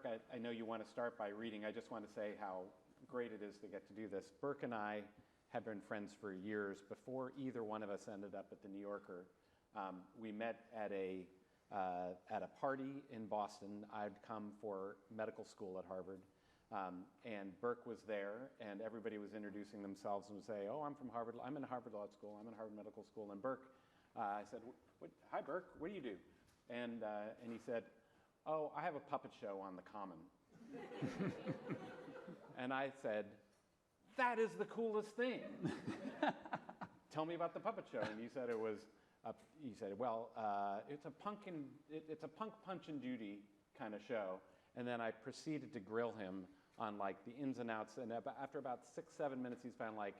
Burke, I know you want to start by reading. I just want to say how great it is to get to do this. Burke and I have been friends for years. Before either one of us ended up at the New Yorker, we met at a party in Boston. I'd come for medical school at Harvard, and Burke was there, and everybody was introducing themselves and would say, "Oh, I'm from Harvard. I'm in Harvard Law School. I'm in Harvard Medical School." And Burke, I said, "Hi, Burke. What do you do?" And he said, "Oh, I have a puppet show on the Common." And I said, "That is the coolest thing. Tell me about the puppet show." And he said it was. He said, "Well, it's a punk Punch and Judy kind of show." And then I proceeded to grill him on like the ins and outs. And after about 6-7 minutes, he's found like,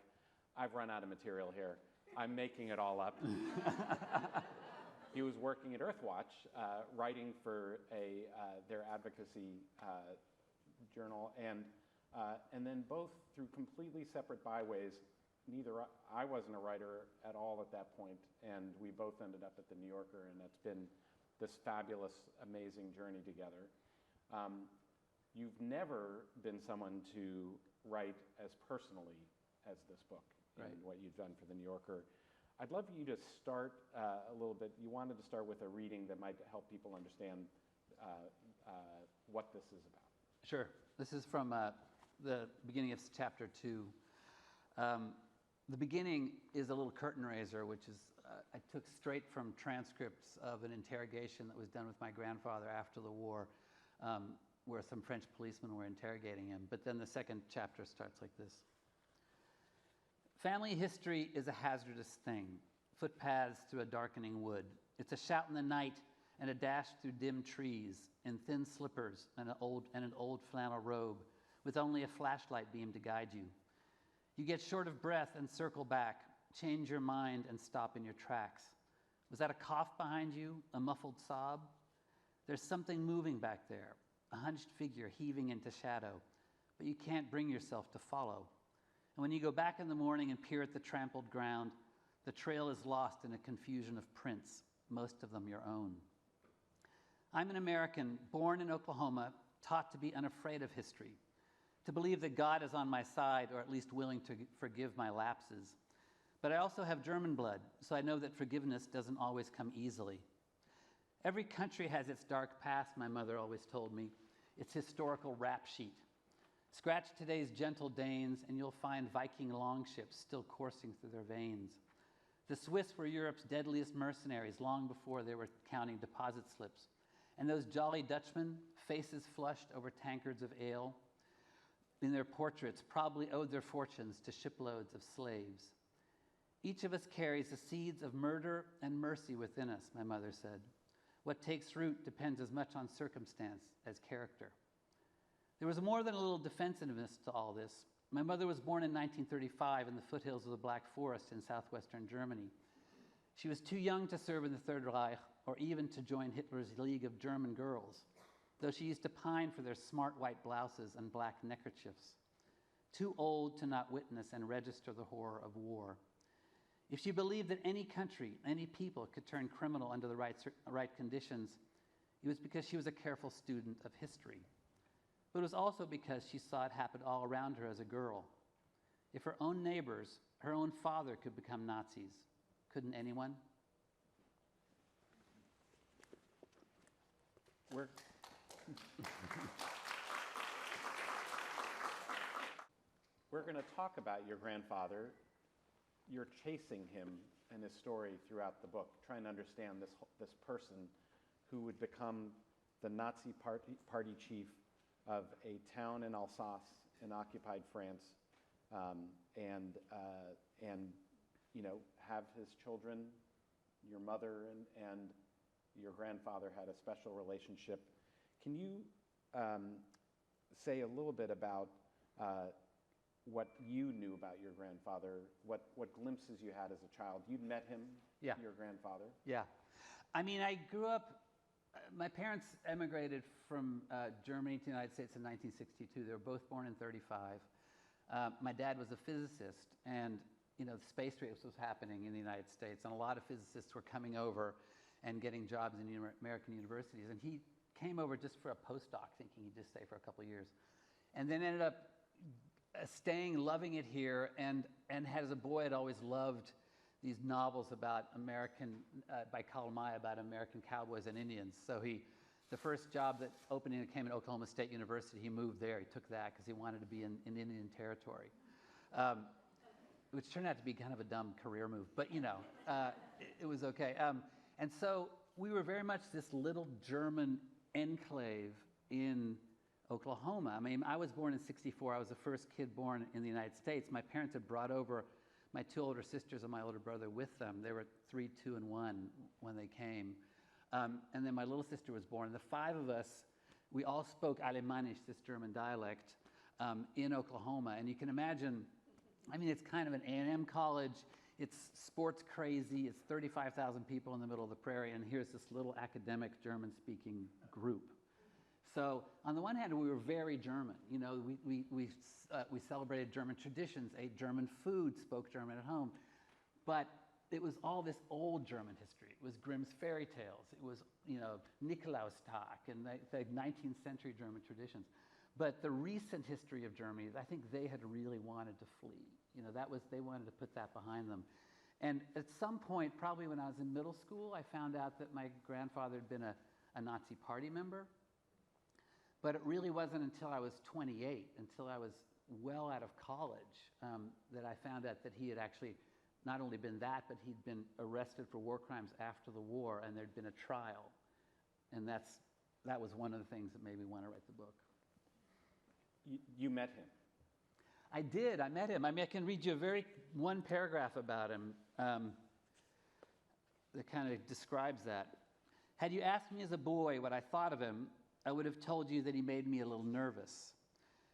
"I've run out of material here. I'm making it all up." He was working at Earthwatch, writing for their advocacy journal, and then both through completely separate byways. I wasn't a writer at all at that point, and we both ended up at the New Yorker, and it's been this fabulous, amazing journey together. You've never been someone to write as personally as this book, right, and what you've done for the New Yorker. I'd love you to start a little bit. You wanted to start with a reading that might help people understand what this is about. Sure. This is from the beginning of chapter 2. The beginning is a little curtain raiser, which is I took straight from transcripts of an interrogation that was done with my grandfather after the war, where some French policemen were interrogating him. But then the second chapter starts like this. Family history is a hazardous thing. Footpaths through a darkening wood. It's a shout in the night and a dash through dim trees in thin slippers and an old flannel robe with only a flashlight beam to guide you. You get short of breath and circle back, change your mind and stop in your tracks. Was that a cough behind you, a muffled sob? There's something moving back there, a hunched figure heaving into shadow, but you can't bring yourself to follow. And when you go back in the morning and peer at the trampled ground, the trail is lost in a confusion of prints, most of them your own. I'm an American, born in Oklahoma, taught to be unafraid of history, to believe that God is on my side, or at least willing to forgive my lapses. But I also have German blood, so I know that forgiveness doesn't always come easily. Every country has its dark past, my mother always told me, its historical rap sheet. Scratch today's gentle Danes, and you'll find Viking longships still coursing through their veins. The Swiss were Europe's deadliest mercenaries long before they were counting deposit slips. And those jolly Dutchmen, faces flushed over tankards of ale, in their portraits probably owed their fortunes to shiploads of slaves. Each of us carries the seeds of murder and mercy within us, my mother said. What takes root depends as much on circumstance as character. There was more than a little defensiveness to all this. My mother was born in 1935 in the foothills of the Black Forest in southwestern Germany. She was too young to serve in the Third Reich or even to join Hitler's League of German Girls, though she used to pine for their smart white blouses and black neckerchiefs. Too old to not witness and register the horror of war. If she believed that any country, any people could turn criminal under the right conditions, it was because she was a careful student of history. But it was also because she saw it happen all around her as a girl. If her own neighbors, her own father could become Nazis, couldn't anyone? We're going to talk about your grandfather. You're chasing him and his story throughout the book, trying to understand this person who would become the Nazi party chief of a town in Alsace in occupied France, and you know, have his children. Your mother and your grandfather had a special relationship. Can you say a little bit about what you knew about your grandfather, what glimpses you had as a child? You'd met him, yeah. Your grandfather? Yeah. I mean, I grew up, my parents emigrated from Germany to the United States in 1962. They were both born in 1935. My dad was a physicist, and you know, the space race was happening in the United States, and a lot of physicists were coming over and getting jobs in American universities. And he came over just for a postdoc, thinking he'd just stay for a couple of years, and then ended up staying, loving it here, and as a boy had always loved these novels about American, by Kalamaya, about American cowboys and Indians. So the first job that opening that came at Oklahoma State University, he moved there. He took that because he wanted to be in Indian territory, which turned out to be kind of a dumb career move, but it was okay. And so we were very much this little German enclave in Oklahoma. I mean, I was born in '64. I was the first kid born in the United States. My parents had brought over my two older sisters and my older brother with them. They were 3, 2, and 1 when they came. And then my little sister was born. The 5 of us, we all spoke Alemannisch, this German dialect, in Oklahoma. And you can imagine, I mean, it's kind of an A&M college. It's sports crazy. It's 35,000 people in the middle of the prairie. And here's this little academic German-speaking group. So on the one hand, we were very German. We celebrated German traditions, ate German food, spoke German at home. But it was all this old German history. It was Grimm's fairy tales. It was, Nikolaustag and the 19th century German traditions. But the recent history of Germany, I think they had really wanted to flee. They wanted to put that behind them. And at some point, probably when I was in middle school, I found out that my grandfather had been a Nazi party member. But it really wasn't until I was 28, until I was well out of college, that I found out that he had actually not only been that, but he'd been arrested for war crimes after the war, and there'd been a trial. And that was one of the things that made me want to write the book. You met him? I did. I met him. I mean, I can read you one paragraph about him that kind of describes that. Had you asked me as a boy what I thought of him, I would have told you that he made me a little nervous.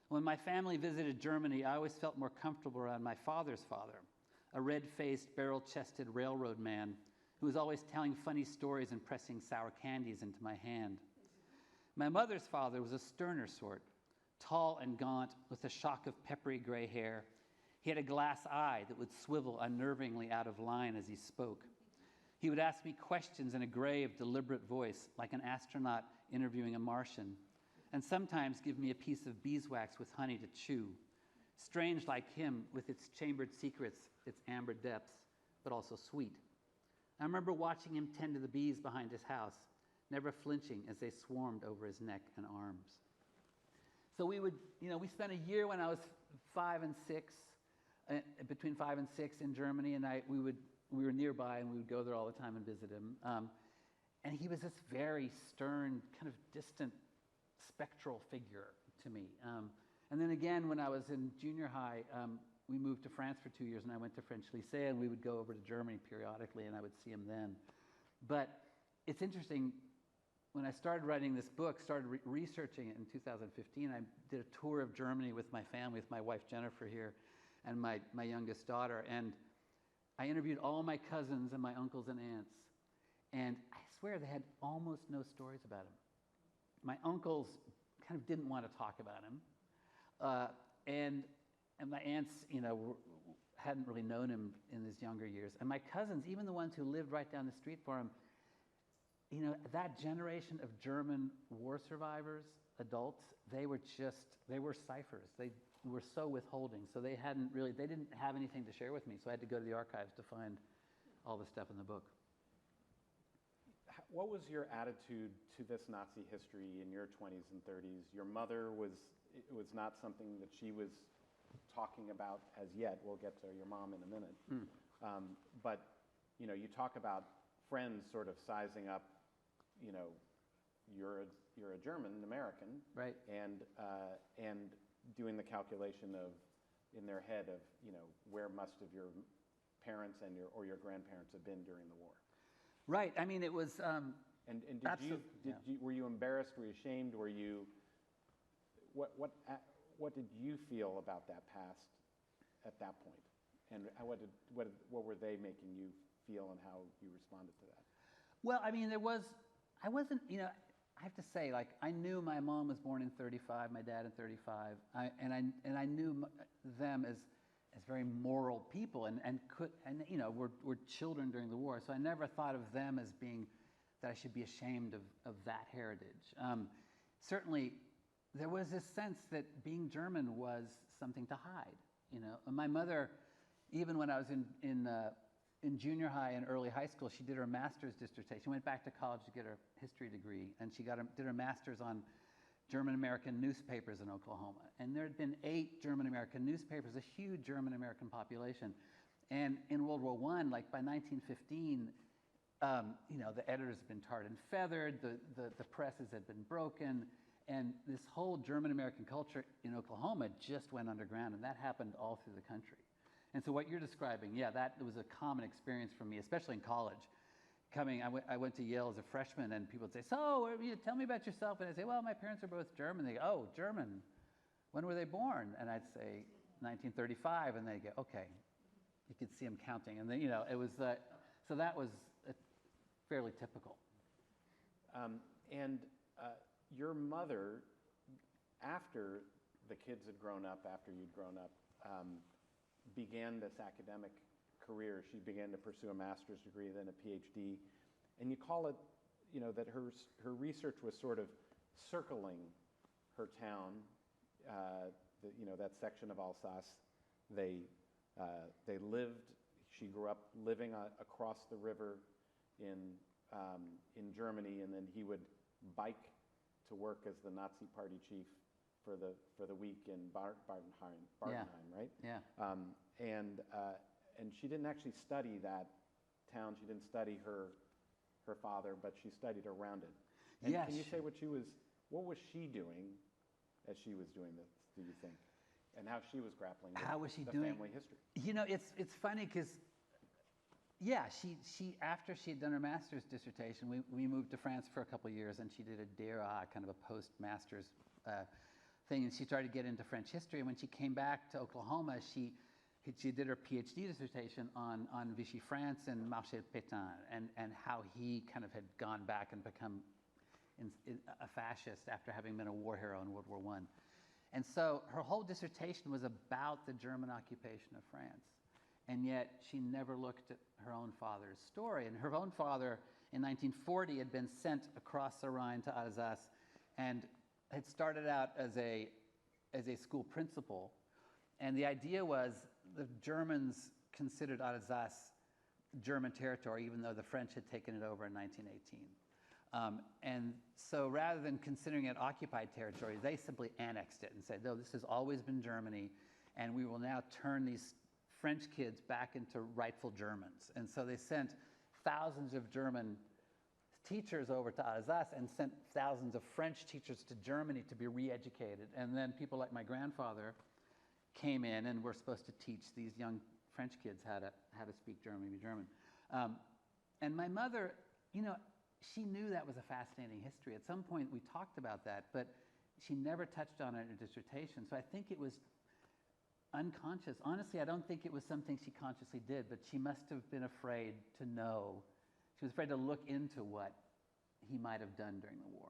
When my family visited Germany, I always felt more comfortable around my father's father, a red-faced, barrel-chested railroad man who was always telling funny stories and pressing sour candies into my hand. My mother's father was a sterner sort, tall and gaunt with a shock of peppery gray hair. He had a glass eye that would swivel unnervingly out of line as he spoke. He would ask me questions in a grave, deliberate voice, like an astronaut interviewing a Martian, and sometimes give me a piece of beeswax with honey to chew. Strange like him, with its chambered secrets, its amber depths, but also sweet. I remember watching him tend to the bees behind his house, never flinching as they swarmed over his neck and arms. So we spent a year when I was 5 and 6, between 5 and 6 in Germany, and we were nearby, and we would go there all the time and visit him. And he was this very stern, kind of distant, spectral figure to me. And then again, when I was in junior high, we moved to France for 2 years, and I went to French Lycée, and we would go over to Germany periodically, and I would see him then. But it's interesting, when I started writing this book, started researching it in 2015, I did a tour of Germany with my family, with my wife Jennifer here, and my youngest daughter, and I interviewed all my cousins and my uncles and aunts, and I swear they had almost no stories about him. My uncles kind of didn't want to talk about him, and my aunts, hadn't really known him in his younger years. And my cousins, even the ones who lived right down the street from him, that generation of German war survivors, adults, they were ciphers. They were so withholding. So they didn't have anything to share with me. So I had to go to the archives to find all the stuff in the book. What was your attitude to this Nazi history in your 20s and 30s? Your mother it was not something that she was talking about as yet. We'll get to your mom in a minute. But, you talk about friends sort of sizing up, you're a German American, right? And doing the calculation in their head of, where must have your parents or your grandparents have been during the war. Right. I mean, it was. And were you embarrassed? Were you ashamed? Were you? What did you feel about that past at that point? And what were they making you feel, and how you responded to that? Well, I mean, I wasn't, I have to say, like, I knew my mom was born in 35, my dad in 35, and I knew them as very moral people, and were children during the war. So I never thought of them as being that I should be ashamed of that heritage. Certainly, there was this sense that being German was something to hide. You know, and my mother, even when I was in junior high and early high school, she did her master's dissertation. She went back to college to get her history degree, and she did her master's on German-American newspapers in Oklahoma. And there had been 8 German-American newspapers, a huge German-American population. And in World War I, like by 1915, you know, the editors had been tarred and feathered, the presses had been broken, and this whole German-American culture in Oklahoma just went underground, and that happened all through the country. And so what you're describing, yeah, that was a common experience for me, especially in college. I went to Yale as a freshman, and people would say, so, tell me about yourself. And I'd say, well, my parents are both German. They go, oh, German. When were they born? And I'd say, 1935. And they'd go, okay. You could see them counting. And then, you know, it was, so that was fairly typical. Your mother, after the kids had grown up, after you'd grown up, began this academic career. She began to pursue a master's degree, then a PhD, and you call it, you know, that her research was sort of circling her town, you know, that section of Alsace. They lived. She grew up living across the river in Germany, and then he would bike to work as the Nazi party chief for the week in Bartenheim, Yeah. right? Yeah. And she didn't actually study that town. She didn't study her father, but she studied around it. And Yes. Can you say what was she doing as she was doing this, do you think? And how she was grappling with How was she the doing? family history? You know, it's funny because, yeah, she after she had done her master's dissertation, we moved to France for a couple of years, and she did a DERA, kind of a post-master's thing, and she started to get into French history. And when she came back to Oklahoma, she did her PhD dissertation on Vichy France and Marcel Pétain, and how he kind of had gone back and become a fascist after having been a war hero in World War I. And so her whole dissertation was about the German occupation of France. And yet she never looked at her own father's story. And her own father in 1940 had been sent across the Rhine to Alsace and had started out as a school principal. And the idea was the Germans considered Alsace German territory, even though the French had taken it over in 1918. And so rather than considering it occupied territory, they simply annexed it and said, no, this has always been Germany, and we will now turn these French kids back into rightful Germans. And so they sent thousands of German teachers over to Alsace and sent thousands of French teachers to Germany to be re-educated. And then people like my grandfather came in and were supposed to teach these young French kids how to speak German, be German. And my mother, you know, she knew that was a fascinating history. At some point we talked about that, but she never touched on it in her dissertation. So I think it was unconscious. Honestly, I don't think it was something she consciously did, but she must have been afraid to know. She was afraid to look into what he might have done during the war.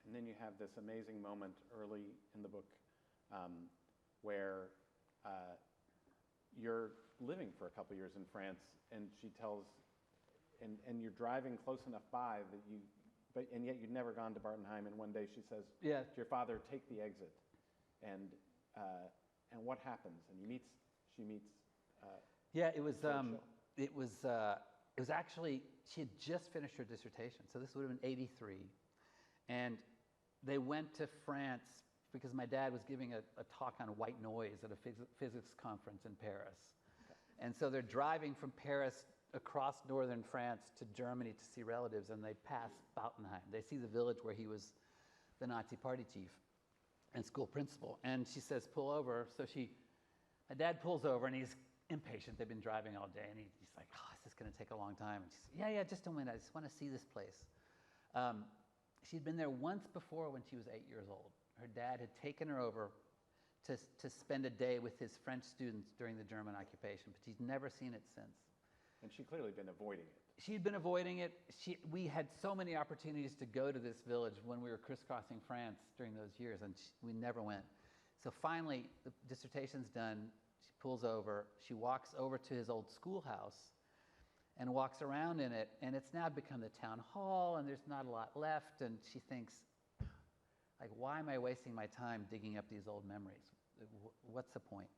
And then you have this amazing moment early in the book where you're living for a couple years in France, and she tells, and you're driving close enough by that and yet you'd never gone to Bartenheim, and one day she says Yeah. to your father, take the exit. And what happens? And she meets Yeah, it was, Churchill. it was actually, she had just finished her dissertation, so this would have been 83. And they went to France because my dad was giving a talk on white noise at a physics conference in Paris. Okay. And so they're driving from Paris across northern France to Germany to see relatives, and they pass Bautenheim. They see the village where he was the Nazi party chief and school principal. And she says, pull over. So my dad pulls over, and he's impatient. They've been driving all day, and he's like, oh, is this going to take a long time? And she says, yeah, just a minute. I just want to see this place. She'd been there once before when she was 8 years old. Her dad had taken her over to spend a day with his French students during the German occupation, but she's never seen it since. And she'd clearly been avoiding it. She'd been avoiding it. We had so many opportunities to go to this village when we were crisscrossing France during those years, and we never went. So finally, the dissertation's done. She pulls over. She walks over to his old schoolhouse, and walks around in it. And it's now become the town hall, and there's not a lot left. And she thinks, like, why am I wasting my time digging up these old memories? What's the point?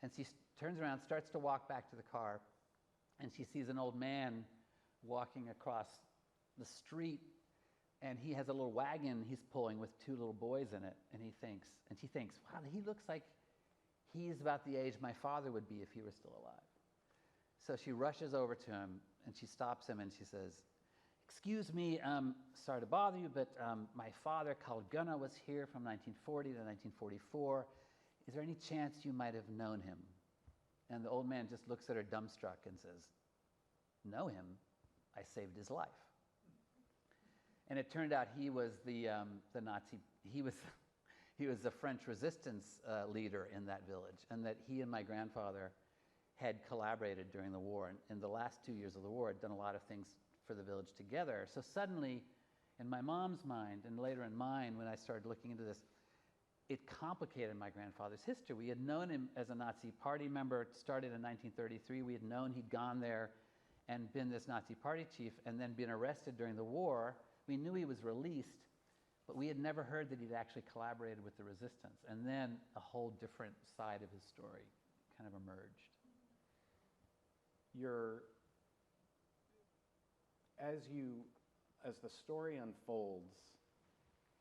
And she turns around, starts to walk back to the car, and she sees an old man walking across the street, and he has a little wagon he's pulling with two little boys in it. And she thinks, wow, he looks like he's about the age my father would be if he were still alive. So she rushes over to him, and she stops him, and she says, excuse me, sorry to bother you, but my father, Carl Gunnar, was here from 1940 to 1944. Is there any chance you might have known him? And the old man just looks at her dumbstruck and says, know him? I saved his life. And it turned out he was the Nazi, he was the French resistance leader in that village, and that he and my grandfather had collaborated during the war. And in the last 2 years of the war, had done a lot of things for the village together. So suddenly, in my mom's mind, and later in mine, when I started looking into this, it complicated my grandfather's history. We had known him as a Nazi Party member. It started in 1933. We had known he'd gone there and been this Nazi Party chief, and then been arrested during the war. We knew he was released, but we had never heard that he'd actually collaborated with the resistance. And then a whole different side of his story kind of emerged. As the story unfolds,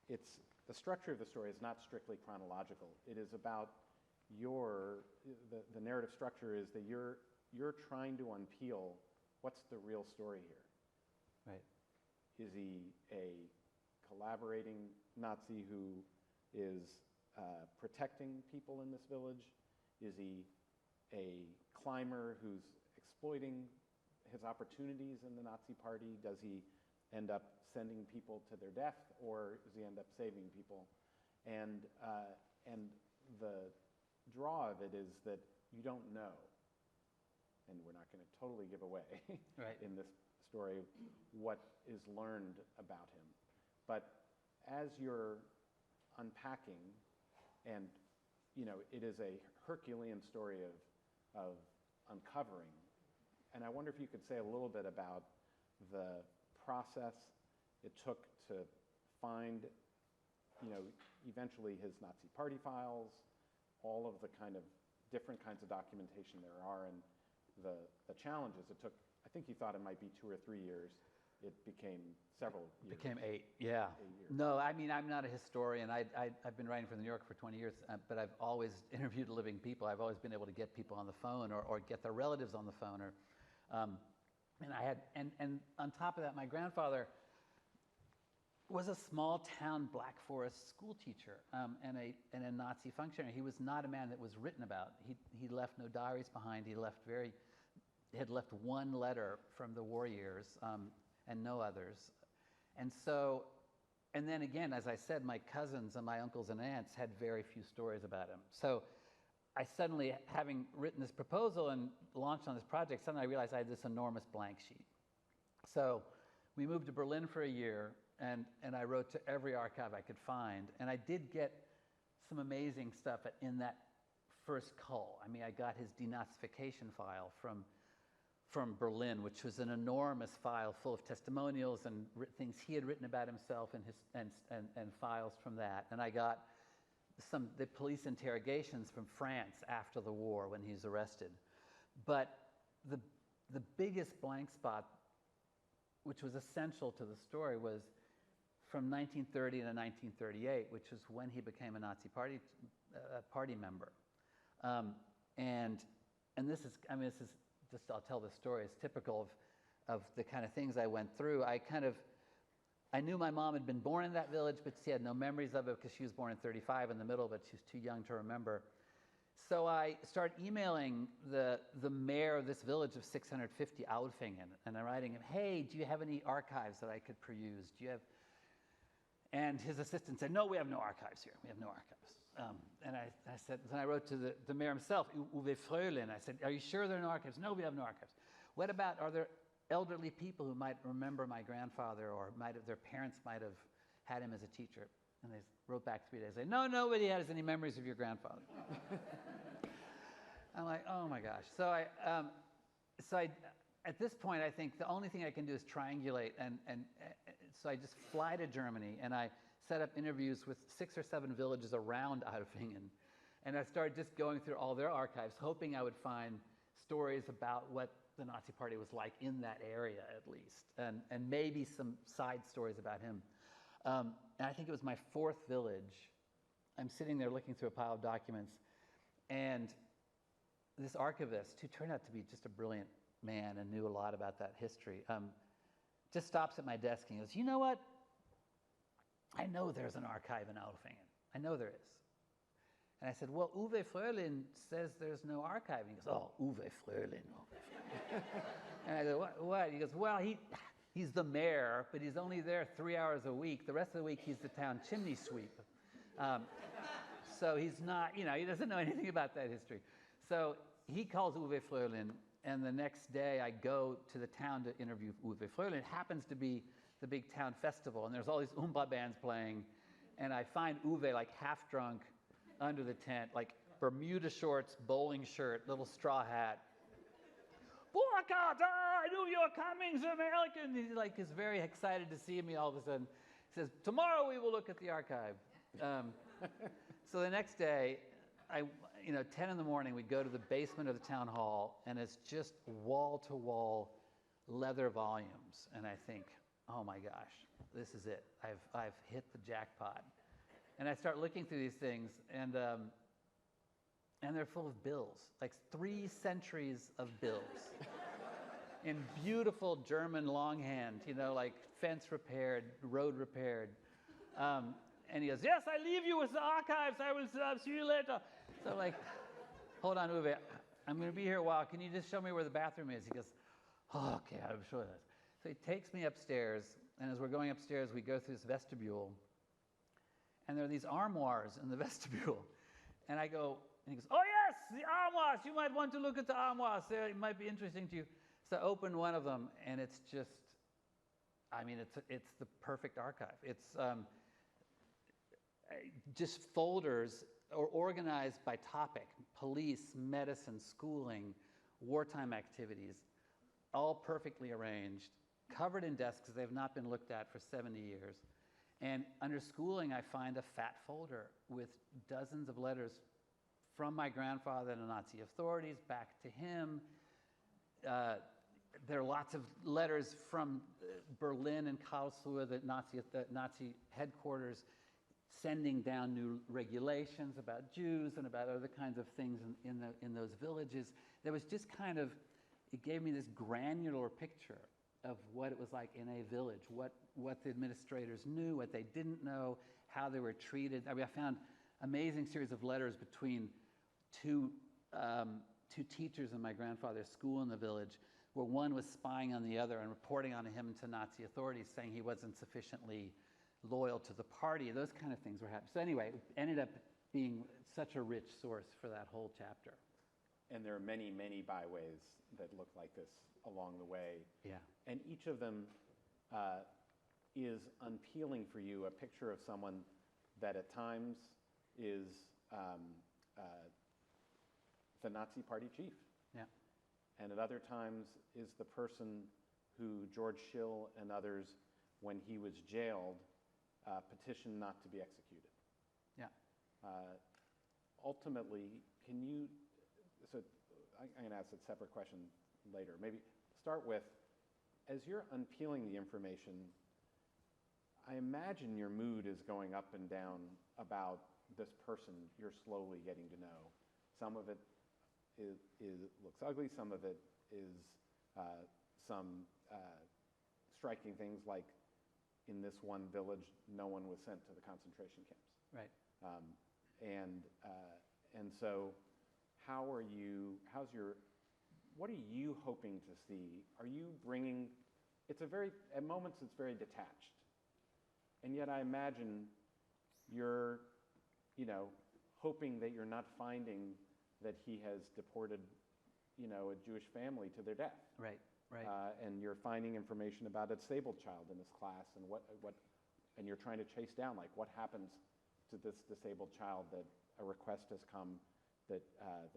the structure of the story is not strictly chronological. It is about the narrative structure is that you're trying to unpeel what's the real story here. Right. Is he a collaborating Nazi who is protecting people in this village? Is he a climber who's exploiting his opportunities in the Nazi Party? Does he end up sending people to their death, or does he end up saving people? And the draw of it is that you don't know, and we're not going to totally give away Right. in this story what is learned about him. But as you're unpacking, and it is a Herculean story of uncovering, and I wonder if you could say a little bit about the process it took to find, eventually his Nazi Party files, all of the kind of different kinds of documentation there are, and the challenges it took. I think you thought it might be 2 or 3 years. It became several years. It became 8, yeah. 8 years. No, I mean, I'm not a historian. I've been writing for the New Yorker for 20 years, but I've always interviewed living people. I've always been able to get people on the phone or get their relatives on the phone. And on top of that, my grandfather was a small town Black Forest school teacher and a Nazi functionary. He was not a man that was written about. He left no diaries behind. He had left one letter from the war years and no others. And then again, as I said, my cousins and my uncles and aunts had very few stories about him. So I suddenly, having written this proposal and launched on this project, suddenly I realized I had this enormous blank sheet. So we moved to Berlin for a year, and I wrote to every archive I could find. And I did get some amazing stuff in that first cull. I mean, I got his denazification file from Berlin, which was an enormous file full of testimonials and things he had written about himself and files from that. And I got the police interrogations from France after the war when he's arrested. But the biggest blank spot, which was essential to the story, was from 1930 to 1938, which is when he became a Nazi party member. And this is just, I'll tell this story, it's typical of the kind of things I went through. I knew my mom had been born in that village, but she had no memories of it because she was born in 35 in the middle, but she was too young to remember. So I started emailing the mayor of this village of 650, Aulfingen, and I'm writing him, hey, do you have any archives that I could peruse? And his assistant said, no, we have no archives here. We have no archives. And I said, then I wrote to the mayor himself, Uwe Fröhlen. I said, are you sure there are no archives? No, we have no archives. What about, are there elderly people who might remember my grandfather, or their parents might have had him as a teacher? And they wrote back 3 days later, no, nobody has any memories of your grandfather. I'm like, oh my gosh. So I at this point, I think the only thing I can do is triangulate. So I just fly to Germany, and I set up interviews with 6 or 7 villages around Alfingen. And I started just going through all their archives, hoping I would find stories about what the Nazi Party was like in that area, at least, and maybe some side stories about him. And I think it was my 4th village. I'm sitting there looking through a pile of documents, and this archivist, who turned out to be just a brilliant man and knew a lot about that history, just stops at my desk and he goes, "You know what? I know there's an archive in Alfingen. I know there is." And I said, "Well, Uwe Fröhling says there's no archive." And he goes, "Oh, Uwe Fröhling, Uwe Fröhling." And I go, "What?" He goes, "Well, he's the mayor, but he's only there 3 hours a week. The rest of the week, he's the town chimney sweep. So he's not, he doesn't know anything about that history." So he calls Uwe Fröhling, and the next day I go to the town to interview Uwe Fröhling. It happens to be the big town festival, and there's all these Umbra bands playing, and I find Uwe like half drunk under the tent, like Bermuda shorts, bowling shirt, little straw hat. "Burkhard, I knew you were coming, the American." He's very excited to see me all of a sudden. He says, "Tomorrow we will look at the archive." So the next day, 10 in the morning, we go to the basement of the town hall, and it's just wall-to-wall leather volumes. And I think, oh my gosh, this is it. I've hit the jackpot. And I start looking through these things, and they're full of bills, like 3 centuries of bills in beautiful German longhand, like fence repaired, road repaired. And he goes, "Yes, I leave you with the archives. I will see you later." So I'm like, "Hold on, Uwe. I'm going to be here a while. Can you just show me where the bathroom is?" He goes, "Oh, okay, I'm sure that." So he takes me upstairs, and as we're going upstairs, we go through this vestibule, and there are these armoires in the vestibule. And I go, and he goes, "Oh yes, the armoires. You might want to look at the armoires. It might be interesting to you." So I open one of them, and it's just, it's the perfect archive. It's just folders or organized by topic: police, medicine, schooling, wartime activities, all perfectly arranged, covered in desks because they've not been looked at for 70 years. And under schooling, I find a fat folder with dozens of letters from my grandfather to Nazi authorities, back to him. There are lots of letters from Berlin and Karlsruhe, the Nazi headquarters, sending down new regulations about Jews and about other kinds of things in those villages. There was just it gave me this granular picture of what it was like in a village, what the administrators knew, what they didn't know, how they were treated. I found amazing series of letters between two teachers in my grandfather's school in the village, where one was spying on the other and reporting on him to Nazi authorities, saying he wasn't sufficiently loyal to the party. Those kind of things were happening. So anyway, it ended up being such a rich source for that whole chapter. And there are many, many byways that look like this along the way. Yeah. And each of them is unpeeling for you a picture of someone that at times is the Nazi Party chief. Yeah. And at other times is the person who George Schill and others, when he was jailed, petitioned not to be executed. Yeah. Ultimately, so I'm going to ask a separate question later. Maybe start with, as you're unpeeling the information, I imagine your mood is going up and down about this person you're slowly getting to know. Some of it looks ugly, some of it is some striking things, like in this one village, no one was sent to the concentration camps. Right. And so what are you hoping to see? Are you bringing, at moments it's very detached. And yet I imagine you're, hoping that you're not finding that he has deported, a Jewish family to their death. Right. And you're finding information about a disabled child in this class, and and you're trying to chase down, like, what happens to this disabled child that a request has come that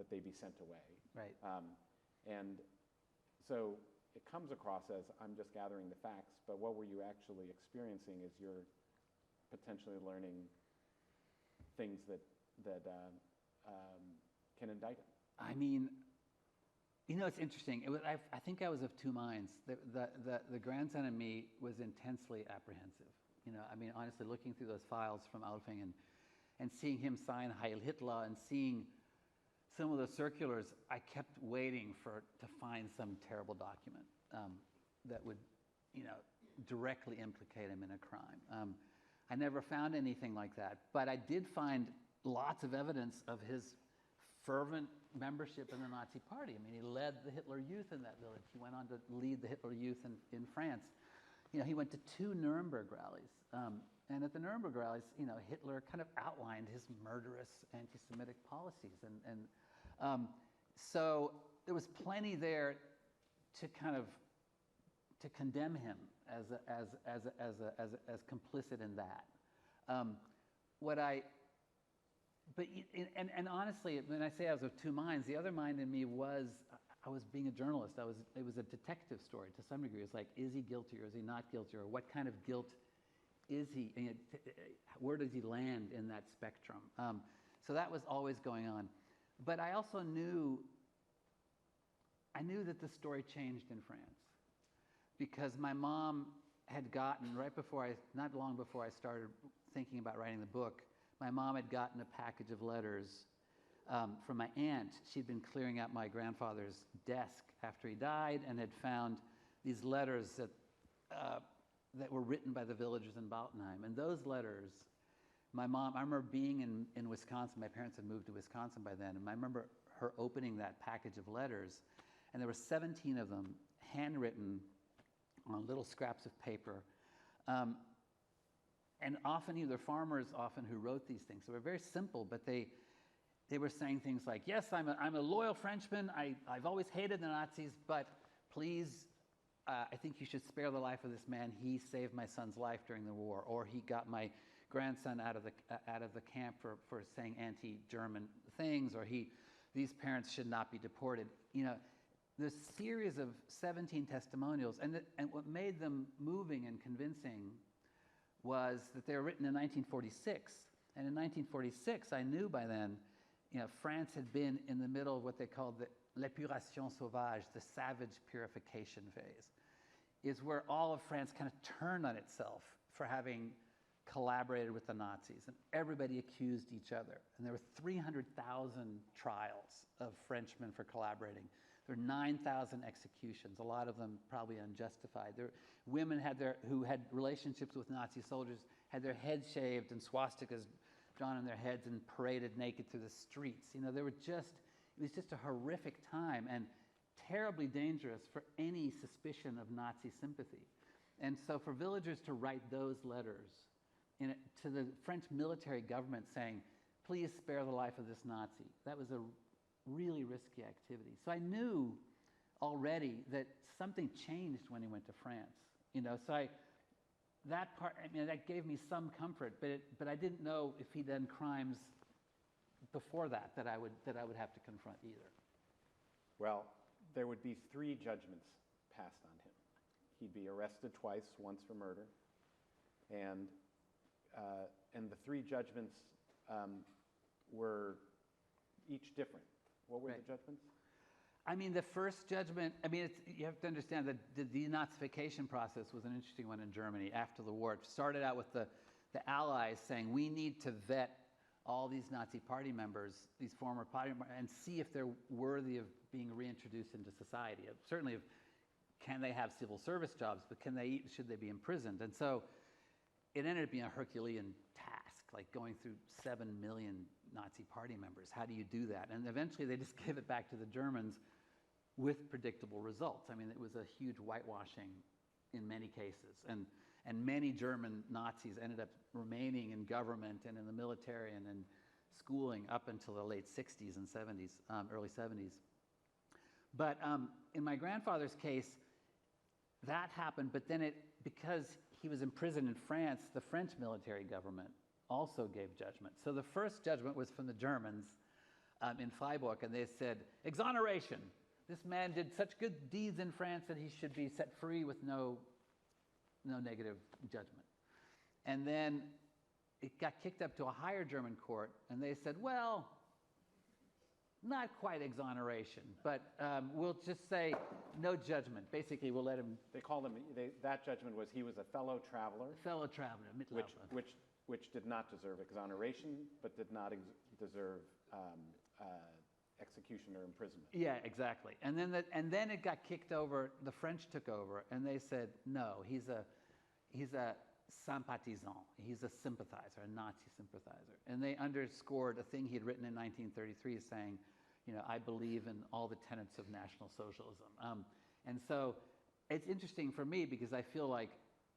they be sent away. Right. And so it comes across as I'm just gathering the facts, but what were you actually experiencing is you're potentially learning things that can indict him. I mean, you know, it's interesting. I think I was of two minds. The grandson in me was intensely apprehensive. You know, I mean, honestly, looking through those files from Alfing and seeing him sign Heil Hitler and seeing some of the circulars, I kept waiting to find some terrible document that would, you know, directly implicate him in a crime. I never found anything like that, but I did find lots of evidence of his fervent membership in the Nazi Party. I mean, he led the Hitler Youth in that village. He went on to lead the Hitler Youth in France. You know, he went to 2 Nuremberg rallies. And at the Nuremberg rallies, you know, Hitler kind of outlined his murderous anti-Semitic policies. So there was plenty there to kind of to condemn him as complicit in that. And honestly, when I say I was of two minds, the other mind in me was I was being a journalist. It was a detective story to some degree. It's like, is he guilty or is he not guilty, or what kind of guilt is he? And where does he land in that spectrum? So that was always going on. But I also knew that the story changed in France, because my mom had gotten, not long before I started thinking about writing the book, my mom had gotten a package of letters from my aunt. She'd been clearing out my grandfather's desk after he died and had found these letters that were written by the villagers in Baltenheim. And those letters, my mom, I remember being in Wisconsin. My parents had moved to Wisconsin by then, and I remember her opening that package of letters, and there were 17 of them, handwritten on little scraps of paper. And often, either farmers who wrote these things. They were very simple, but they were saying things like, yes, I'm a loyal Frenchman. I've always hated the Nazis, but please, I think you should spare the life of this man. He saved my son's life during the war, or he got my grandson out of the camp for saying anti-German things, or these parents should not be deported. You know, this series of 17 testimonials, and what made them moving and convincing was that they were written in 1946. And in 1946, I knew by then, you know, France had been in the middle of what they called the l'épuration sauvage, the savage purification phase, is where all of France kind of turned on itself for having collaborated with the Nazis, and everybody accused each other. And there were 300,000 trials of Frenchmen for collaborating. There were 9,000 executions, a lot of them probably unjustified. Women who had relationships with Nazi soldiers had their heads shaved and swastikas drawn on their heads and paraded naked through the streets. You know, it was just a horrific time and terribly dangerous for any suspicion of Nazi sympathy. And so for villagers to write those letters to the French military government saying, please spare the life of this Nazi, that was a really risky activity. So I knew already that something changed when he went to France. You know, so that gave me some comfort, but I didn't know if he'd done crimes before that I would have to confront either. Well, there would be 3 judgments passed on him. He'd be arrested twice, once for murder, and the 3 judgments were each different. What were the judgments? I mean, the first judgment, you have to understand that the denazification process was an interesting one in Germany after the war. It started out with the Allies saying, we need to vet all these Nazi party members, these former party members, and see if they're worthy of being reintroduced into society. Certainly, can they have civil service jobs, but should they be imprisoned? And so it ended up being a Herculean task, like going through 7 million Nazi party members. How do you do that? And eventually they just gave it back to the Germans with predictable results. I mean, it was a huge whitewashing in many cases. And many German Nazis ended up remaining in government and in the military and in schooling up until the late 60s and 70s, early 70s. But in my grandfather's case, that happened, but then because he was imprisoned in France, the French military government also gave judgment. So the first judgment was from the Germans in Freiburg, and they said, exoneration. This man did such good deeds in France that he should be set free with no negative judgment. And then it got kicked up to a higher German court, and they said, well, not quite exoneration, but we'll just say no judgment. Basically, we'll let him. They called him, that judgment was he was a fellow traveler. Fellow traveler, Mitlaufer. Which did not deserve exoneration, but did not deserve execution or imprisonment. Yeah, exactly. And then it got kicked over. The French took over, and they said, no, he's a sympathisant. He's a sympathizer, a Nazi sympathizer. And they underscored a thing he had written in 1933 saying, I believe in all the tenets of National Socialism. And so it's interesting for me because I feel like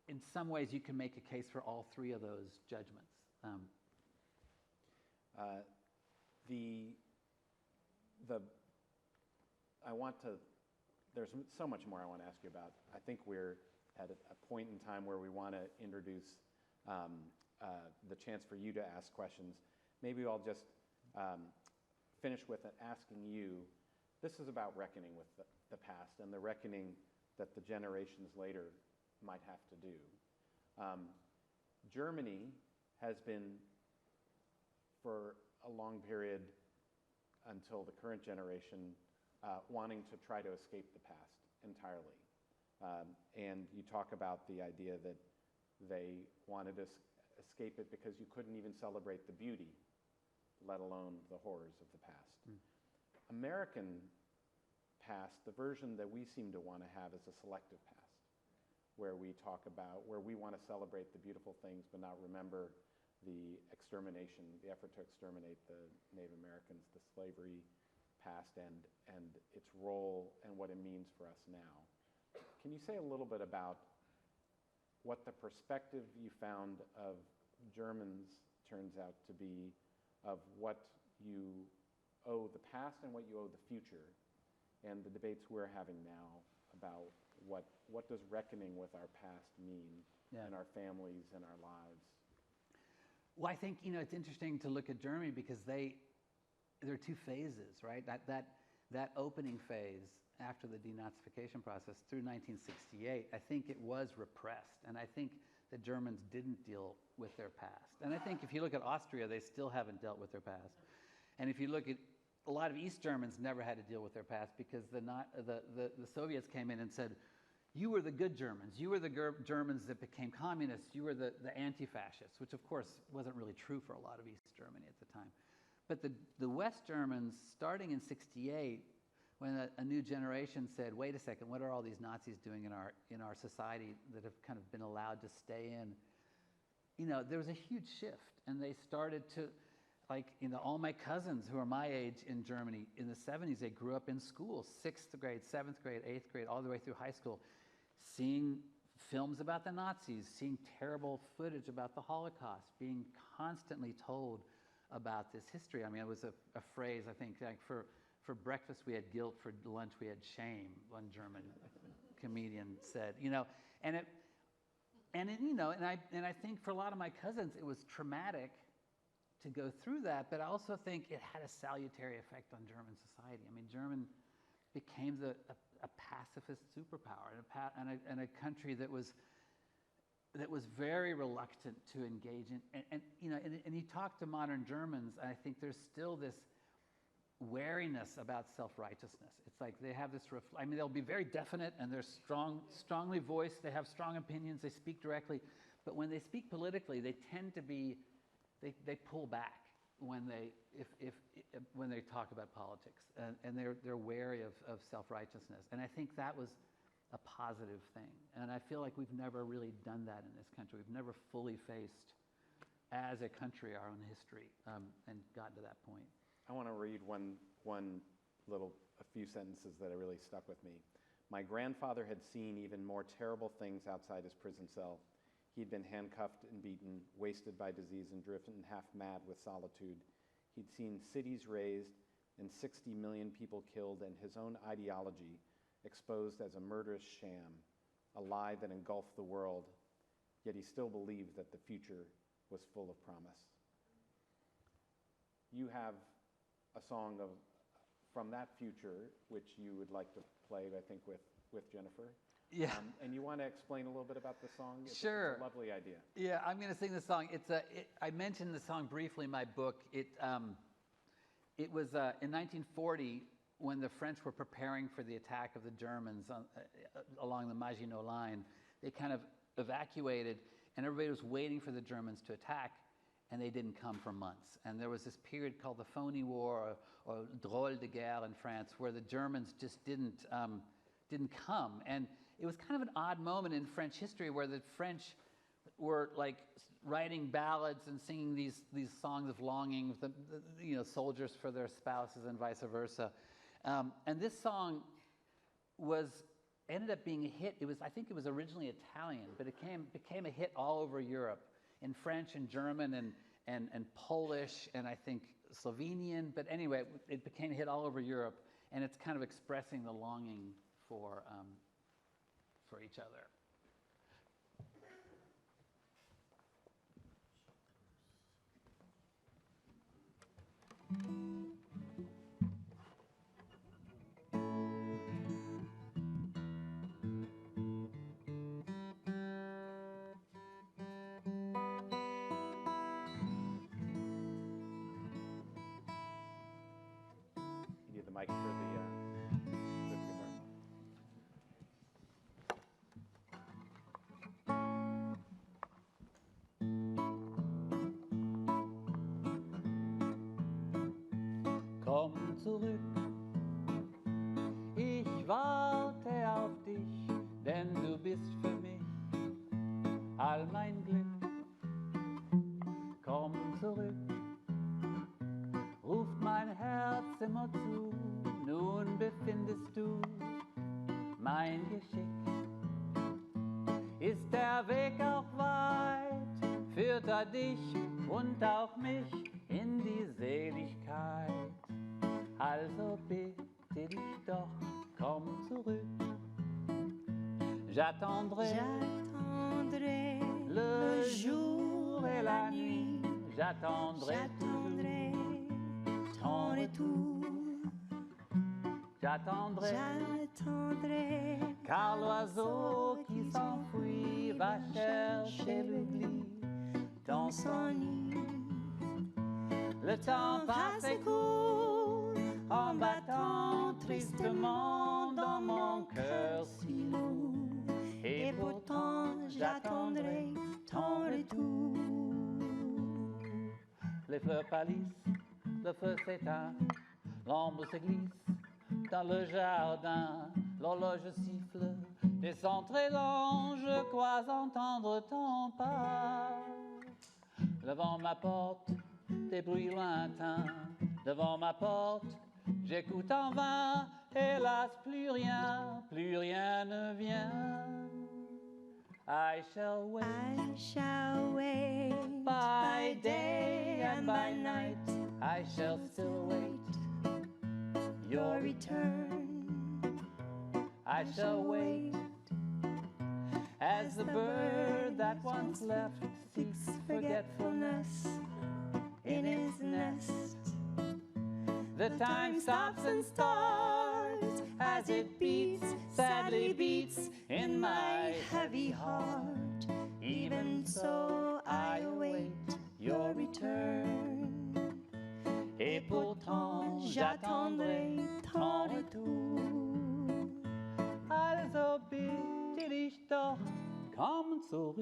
in some ways you can make a case for all three of those judgments. There's so much more I want to ask you about. I think we're at a point in time where we want to introduce the chance for you to ask questions. Maybe I'll just finish with asking you, this is about reckoning with the past and the reckoning that the generations later might have to do. Germany has been, for a long period until the current generation, wanting to try to escape the past entirely. And you talk about the idea that they wanted to escape it because you couldn't even celebrate the beauty, let alone the horrors of the past. American past, the version that we seem to want to have is a selective past, where we want to celebrate the beautiful things but not remember the extermination, the effort to exterminate the Native Americans, the slavery past and its role and what it means for us now. Can you say a little bit about what the perspective you found of Germans turns out to be, of what you owe the past and what you owe the future, and the debates we're having now about what does reckoning with our past mean in our families and our lives? Well, I think, it's interesting to look at Germany because there are two phases, right? That opening phase after the denazification process through 1968, I think it was repressed. And I think the Germans didn't deal with their past. And I think if you look at Austria, they still haven't dealt with their past. And if you look at a lot of East Germans never had to deal with their past because the Soviets came in and said, you were the good Germans. You were the Germans that became communists. You were the anti-fascists, which of course wasn't really true for a lot of East Germany at the time. But the West Germans, starting in '68, when a new generation said, wait a second, what are all these Nazis doing in our society that have kind of been allowed to stay in? There was a huge shift, and they started to, all my cousins who are my age in Germany in the 70s, they grew up in school, 6th grade, 7th grade, 8th grade, all the way through high school, seeing films about the Nazis, seeing terrible footage about the Holocaust, being constantly told about this history. I mean, it was a phrase, I think, like for breakfast we had guilt, for lunch we had shame, one German comedian said, and I think for a lot of my cousins it was traumatic to go through that, but I also think it had a salutary effect on German society. I mean, German became a pacifist superpower and a country that was very reluctant to engage in, and you talk to modern Germans, and I think there's still this wariness about self-righteousness. It's like they have this, they'll be very definite and they're strongly voiced, they have strong opinions, they speak directly, but when they speak politically, they tend to be, they pull back when they talk about politics, and they're wary of self-righteousness. And I think that was a positive thing. And I feel like we've never really done that in this country. We've never fully faced, as a country, our own history and gotten to that point. I want to read a few sentences that really stuck with me. My grandfather had seen even more terrible things outside his prison cell. He'd been handcuffed and beaten, wasted by disease, and driven half mad with solitude. He'd seen cities razed and 60 million people killed, and his own ideology exposed as a murderous sham, a lie that engulfed the world, yet he still believed that the future was full of promise. You have a song from that future, which you would like to play, I think, with Jennifer. Yeah. And you want to explain a little bit about the song? Sure. It's a lovely idea. Yeah, I'm going to sing the song. I mentioned the song briefly in my book. It was in 1940 when the French were preparing for the attack of the Germans along the Maginot Line. They kind of evacuated, and everybody was waiting for the Germans to attack, and they didn't come for months. And there was this period called the Phony War, or Drôle de Guerre in France, where the Germans just didn't come. And it was kind of an odd moment in French history where the French were like writing ballads and singing these songs of longing, soldiers for their spouses and vice versa. And this song ended up being a hit. I think it was originally Italian, but it became a hit all over Europe, in French and German and Polish and I think Slovenian. But anyway, it became a hit all over Europe, and it's kind of expressing the longing for each other. You need the mic for the guitar. Komm zurück, ich warte auf dich, denn du bist für mich all mein Glück. Komm zurück, ruft mein Herz immer zu, nun befindest du mein Geschick. Ist der Weg auch weit, führt er dich und auch mich in die Seligkeit. Also bitte dich doch, komm zurück. J'attendrai le jour et la nuit. J'attendrai ton retour. J'attendrai car l'oiseau qui s'enfuit va chercher l'oubli dans son nid. Le temps passe et court en battant tristement dans mon cœur si lourd. Et pourtant j'attendrai ton retour. Les fleurs pâlissent, le feu s'éteint, l'ombre se glisse dans le jardin, l'horloge siffle, des sons très longs, je crois entendre ton pas. Devant ma porte, des bruits lointains, devant ma porte, j'écoute en vain, hélas plus rien ne vient. I shall wait by day and by night, I shall still wait your return. I shall wait as the bird that once left seeks forgetfulness in his nest. The time stops and starts as it beats, sadly beats in my heavy heart. Even so I await your return. Et pourtant j'attendrai ton retour. Also bitte dich doch, komm zurück.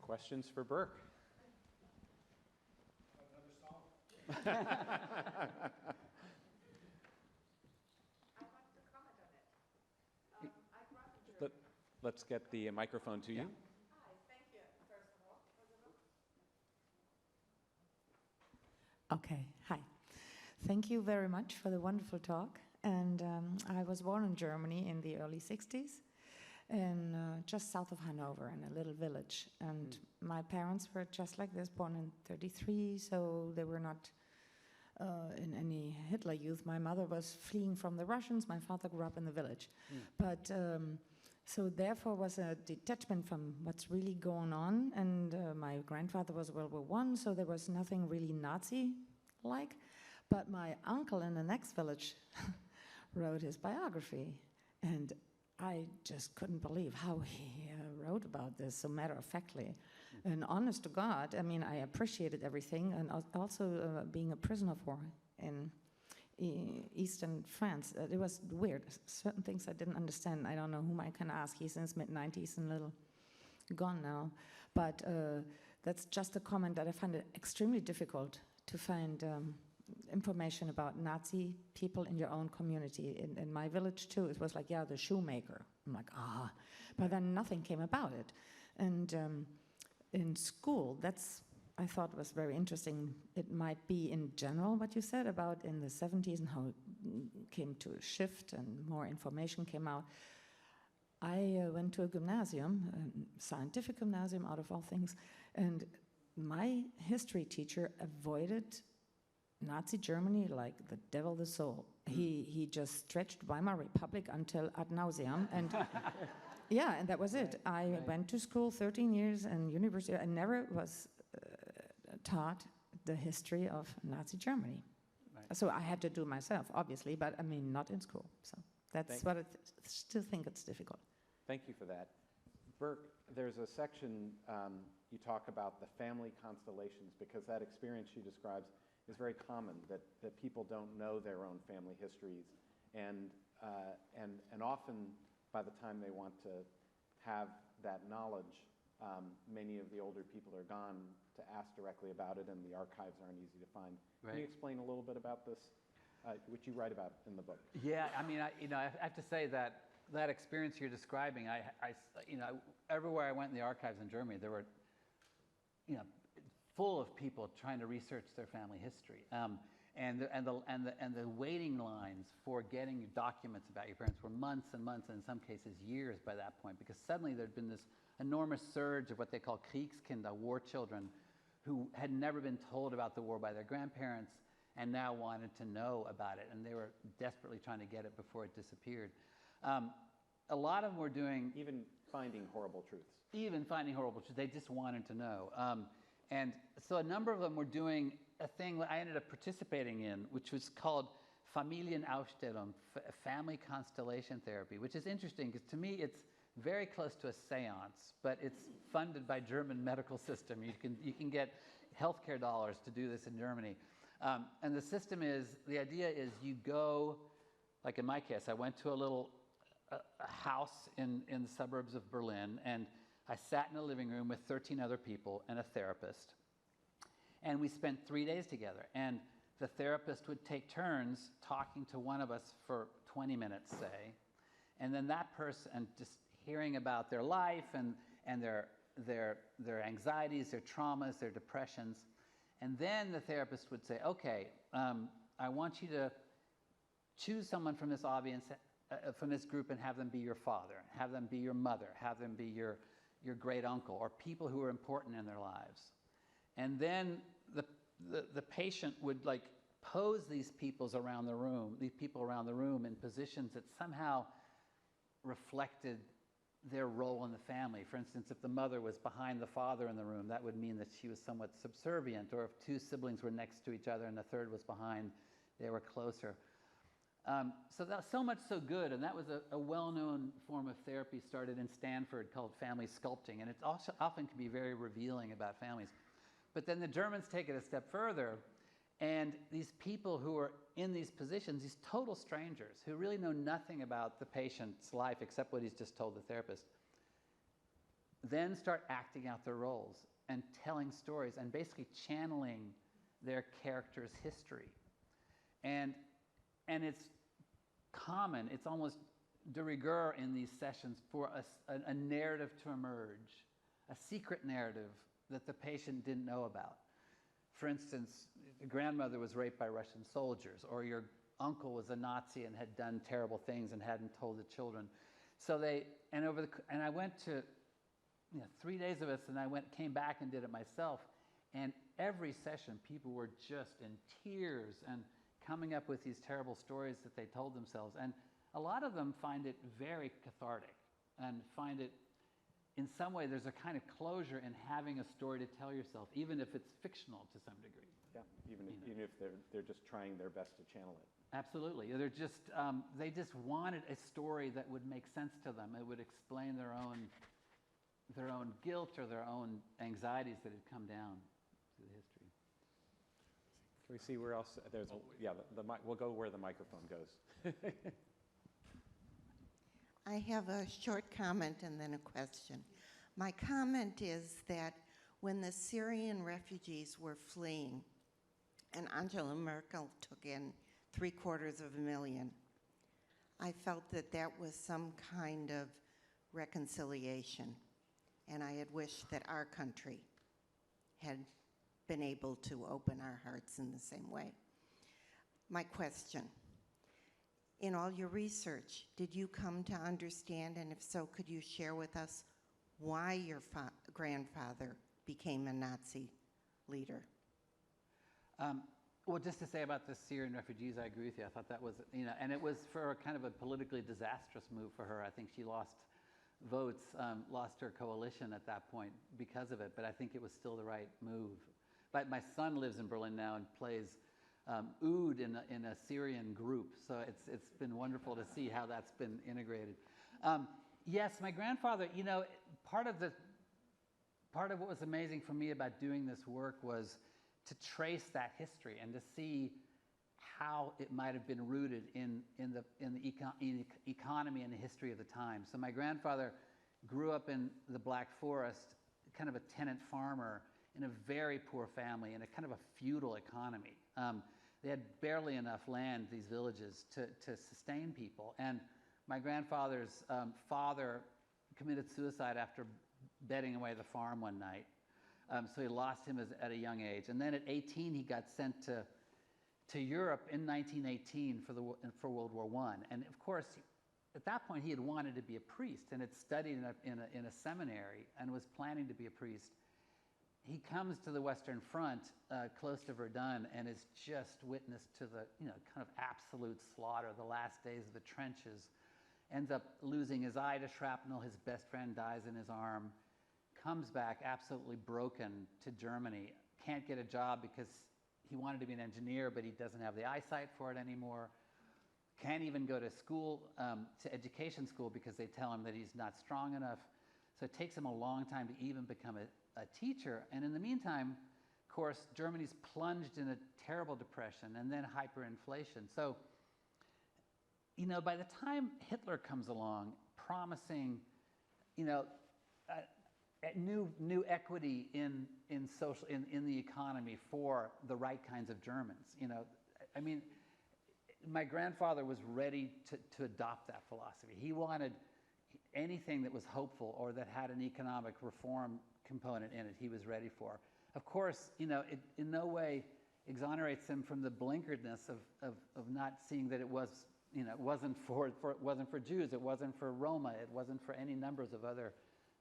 Questions for Burke? Let's get the microphone to you. Hi, thank you, first of all. Okay, hi. Thank you very much for the wonderful talk. And I was born in Germany in the early 60s. in just south of Hanover in a little village. And my parents were just like this, born in 33, so they were not in any Hitler Youth. My mother was fleeing from the Russians. My father grew up in the village. But so therefore was a detachment from what's really going on. And my grandfather was World War I, so there was nothing really Nazi-like. But my uncle in the next village wrote his biography. And I just couldn't believe how he wrote about this so matter-of-factly. And honest to God, I mean, I appreciated everything, and also being a prisoner of war in Eastern France. It was weird. Certain things I didn't understand. I don't know whom I can ask. He's in his mid-90s and a little gone now. But that's just a comment that I find it extremely difficult to find information about Nazi people in your own community. In my village, too, it was like, yeah, the shoemaker. I'm like, ah. But then nothing came about it. And in school, I thought was very interesting. It might be in general what you said about in the 70s and how it came to a shift and more information came out. I went to a gymnasium, a scientific gymnasium out of all things, and my history teacher avoided Nazi Germany like the devil the soul. He just stretched Weimar Republic until ad nauseam, and yeah, and that was it. I went to school 13 years and university. I never was taught the history of Nazi Germany. Right. So I had to do myself, obviously, but I mean, not in school. So that's what I still think it's difficult. Thank you for that. Burke, there's a section you talk about the family constellations, because that experience she describes is very common, that people don't know their own family histories, and often by the time they want to have that knowledge, many of the older people are gone to ask directly about it, and the archives aren't easy to find. Right. Can you explain a little bit about this, which you write about in the book? Yeah, I mean, I have to say that experience you're describing, everywhere I went in the archives in Germany, there were, full of people trying to research their family history. And the waiting lines for getting documents about your parents were months and months, and in some cases years by that point, because suddenly there'd been this enormous surge of what they call Kriegskinder, war children, who had never been told about the war by their grandparents and now wanted to know about it, and they were desperately trying to get it before it disappeared. A lot of them were doing... Even finding horrible truths. Even finding horrible truths. They just wanted to know. And so a number of them were doing a thing that I ended up participating in, which was called Familienaufstellung, family constellation therapy, which is interesting because to me it's very close to a seance, but it's funded by German medical system. You can get healthcare dollars to do this in Germany. And the system is, the idea is you go, like in my case, I went to a little house in the suburbs of Berlin, and I sat in a living room with 13 other people and a therapist. And we spent 3 days together. And the therapist would take turns talking to one of us for 20 minutes, say. And then that person, just hearing about their life and their anxieties, their traumas, their depressions. And then the therapist would say, okay, I want you to choose someone from this audience, from this group, and have them be your father, have them be your mother, have them be your great uncle, or people who are important in their lives. And then the patient would like pose these people around the room in positions that somehow reflected their role in the family. For instance, if the mother was behind the father in the room, that would mean that she was somewhat subservient, or if two siblings were next to each other and the third was behind, they were closer. So that was so much so good, and that was a well-known form of therapy started in Stanford called family sculpting, and it also often can be very revealing about families. But then the Germans take it a step further, and these people who are in these positions, these total strangers who really know nothing about the patient's life except what he's just told the therapist, then start acting out their roles and telling stories and basically channeling their character's history. And it's common, it's almost de rigueur in these sessions for a narrative to emerge, a secret narrative that the patient didn't know about. For instance, your grandmother was raped by Russian soldiers, or your uncle was a Nazi and had done terrible things and hadn't told the children. So they, and over the, and I went to, 3 days of this, and I came back and did it myself. And every session, people were just in tears and coming up with these terrible stories that they told themselves. And a lot of them find it very cathartic and find it, in some way, there's a kind of closure in having a story to tell yourself, even if it's fictional to some degree. Yeah, even if they're just trying their best to channel it. Absolutely. They're just, they just wanted a story that would make sense to them. It would explain their own guilt or their own anxieties that had come down through the history. Can we see where else? There's, we'll go where the microphone goes. I have a short comment and then a question. My comment is that when the Syrian refugees were fleeing and Angela Merkel took in 750,000, I felt that that was some kind of reconciliation, and I had wished that our country had been able to open our hearts in the same way. My question: in all your research, did you come to understand, and if so, could you share with us why your grandfather became a Nazi leader? Well, just to say about the Syrian refugees, I agree with you. I thought that was, and it was for kind of a politically disastrous move for her. I think she lost votes, lost her coalition at that point because of it, but I think it was still the right move. But my son lives in Berlin now and plays oud in a Syrian group, so it's been wonderful to see how that's been integrated. Yes, my grandfather, part of what was amazing for me about doing this work was to trace that history and to see how it might have been rooted in the economy and the history of the time. So my grandfather grew up in the Black Forest, kind of a tenant farmer in a very poor family in a kind of a feudal economy. They had barely enough land, these villages, to sustain people. And my grandfather's father committed suicide after betting away the farm one night. So he lost him at a young age. And then at 18, he got sent to Europe in 1918 for World War I. And of course, at that point, he had wanted to be a priest and had studied in a seminary and was planning to be a priest. He comes to the Western Front, close to Verdun, and is just witness to the kind of absolute slaughter, the last days of the trenches. Ends up losing his eye to shrapnel. His best friend dies in his arm. Comes back absolutely broken to Germany. Can't get a job because he wanted to be an engineer, but he doesn't have the eyesight for it anymore. Can't even go to school, to education school, because they tell him that he's not strong enough. So it takes him a long time to even become a teacher. And in the meantime, of course, Germany's plunged in a terrible depression and then hyperinflation. So, by the time Hitler comes along promising, new equity in the economy for the right kinds of Germans, my grandfather was ready to adopt that philosophy. He wanted anything that was hopeful or that had an economic reform component in it, he was ready for. Of course, it in no way exonerates him from the blinkeredness of not seeing that it was, it wasn't for Jews, it wasn't for Roma, it wasn't for any numbers of other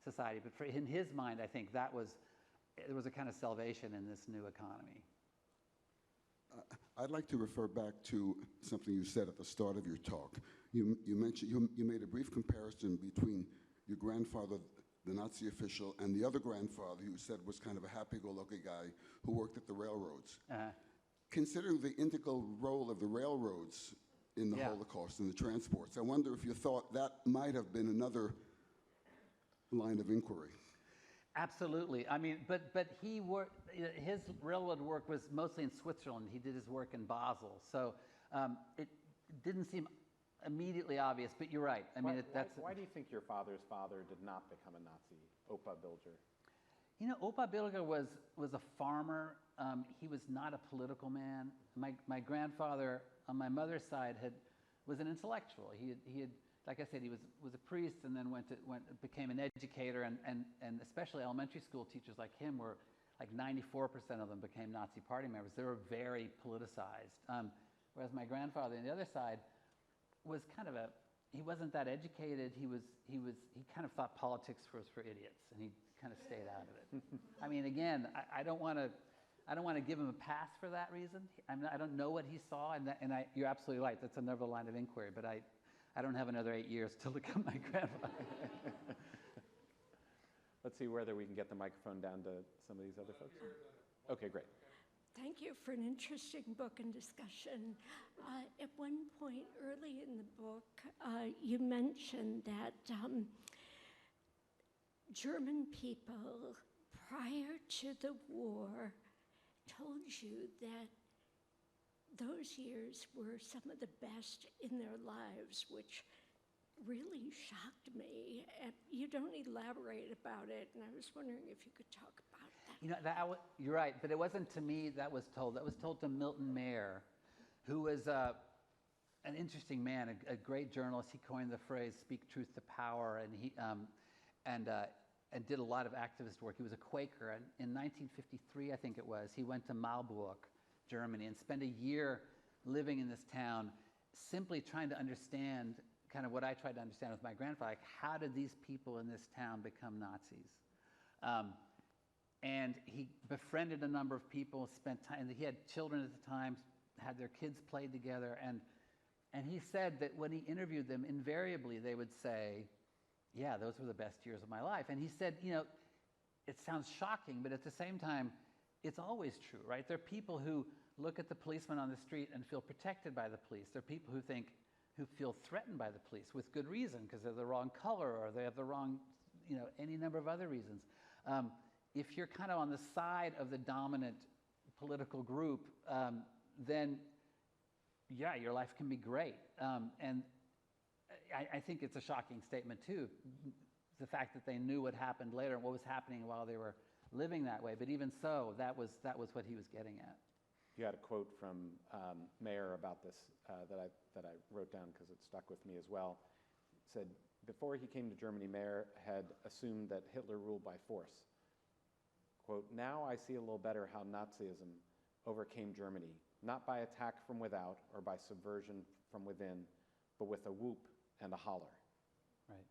society. But in his mind, I think there was a kind of salvation in this new economy. I'd like to refer back to something you said at the start of your talk. You mentioned, you made a brief comparison between your grandfather, the Nazi official, and the other grandfather you said was kind of a happy-go-lucky guy who worked at the railroads. Considering the integral role of the railroads in the Holocaust and the transports, I wonder if you thought that might have been another line of inquiry. Absolutely. But his railroad work was mostly in Switzerland. He did his work in Basel. So it didn't seem immediately obvious, but you're right. Why do you think your father's father did not become a Nazi, Opa Bilger? Opa Bilger was a farmer. He was not a political man. My grandfather on my mother's side was an intellectual. He had, like I said, he was a priest and then became an educator, and especially elementary school teachers like him were, like 94% of them became Nazi party members. They were very politicized. Whereas my grandfather on the other side was kind of he wasn't that educated. He kind of thought politics was for idiots, and he kind of stayed out of it. I mean, again, I don't want to give him a pass for that reason. I don't know what he saw, you're absolutely right. That's another line of inquiry, but I don't have another 8 years to look up my grandfather. Let's see whether we can get the microphone down to some of these other folks. Okay, great. Thank you for an interesting book and discussion. At one point early in the book, you mentioned that German people, prior to the war, told you that those years were some of the best in their lives, which really shocked me. And you don't elaborate about it, and I was wondering if you could talk about that. You know, you're right, but it wasn't to me that was told. That was told to Milton Mayer, who was an interesting man, a great journalist. He coined the phrase "speak truth to power," and he and did a lot of activist work. He was a Quaker, and in 1953, I think it was, he went to Marburg, Germany, and spent a year living in this town, simply trying to understand kind of what I tried to understand with my grandfather, like how did these people in this town become Nazis? And he befriended a number of people, spent time, he had children at the time, had their kids played together, and he said that when he interviewed them, invariably they would say, yeah, those were the best years of my life. And he said, you know, it sounds shocking, but at the same time, it's always true, right? There are people who look at the policeman on the street and feel protected by the police. There are people who feel threatened by the police with good reason, because they're the wrong color or they have the wrong, you know, any number of other reasons. If you're kind of on the side of the dominant political group, then yeah, your life can be great. And I think it's a shocking statement too, the fact that they knew what happened later and what was happening while they were living that way. But even so, that was what he was getting at. You had a quote from Mayer about this that I wrote down because it stuck with me as well. It said, before he came to Germany, Mayer had assumed that Hitler ruled by force. Quote, now I see a little better how Nazism overcame Germany, not by attack from without or by subversion from within, but with a whoop and a holler. Right.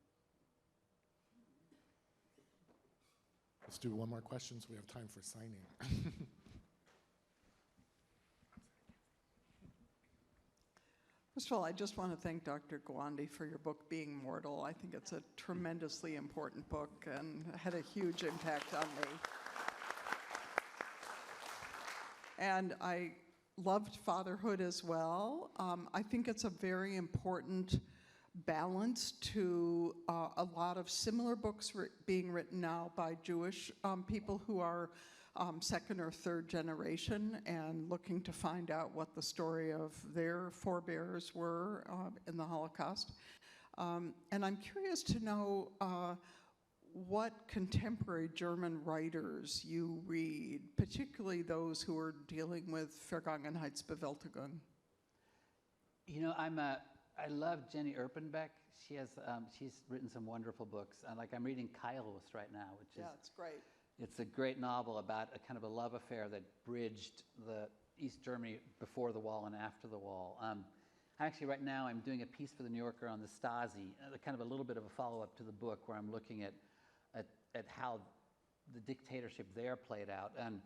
Let's do one more question so we have time for signing. First of all, I just want to thank Dr. Gawande for your book, Being Mortal. I think it's a tremendously important book and had a huge impact on me. And I loved Fatherhood as well. I think it's a very important balance to a lot of similar books being written now by Jewish people who are second or third generation and looking to find out what the story of their forebears were in the Holocaust. And I'm curious to know what contemporary German writers you read, particularly those who are dealing with Vergangenheitsbewältigung. You know, I love Jenny Erpenbeck. She's written some wonderful books. I'm reading Kairos right now, which is it's great. It's a great novel about a kind of a love affair that bridged the East Germany before the wall and after the wall. Actually, right now, I'm doing a piece for the New Yorker on the Stasi, kind of a little bit of a follow-up to the book, where I'm looking at how the dictatorship there played out. And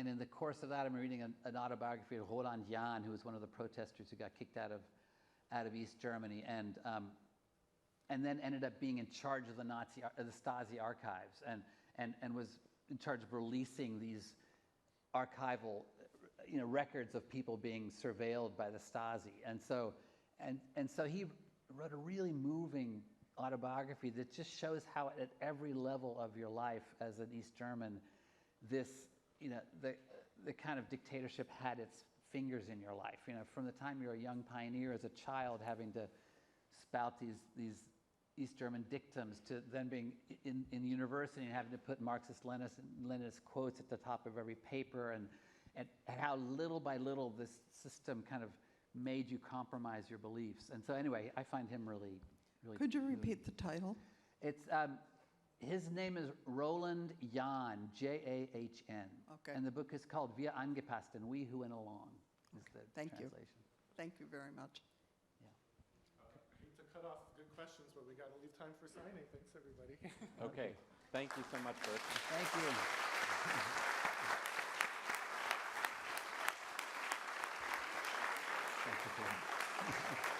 in the course of that, I'm reading an autobiography of Roland Jahn, who was one of the protesters who got kicked out of East Germany, and then ended up being in charge of the Stasi archives, and was in charge of releasing these archival, records of people being surveilled by the Stasi. And so he wrote a really moving autobiography that just shows how at every level of your life as an East German, this, the kind of dictatorship had its fingers in your life. From the time you're a young pioneer as a child, having to spout these East German dictums, to then being in university and having to put Marxist-Leninist quotes at the top of every paper, and how little by little this system kind of made you compromise your beliefs. And so anyway, I find him really Could you repeat the title? It's his name is Roland Jahn, Jahn. Okay. And the book is called Wir Angepassten, We Who Went Along, is the Thank you. translation. Thank you very much. Yeah. cut off good questions, but we got to leave time for signing. Thanks, everybody. Okay, thank you so much, Bert. Thank you. Thank you.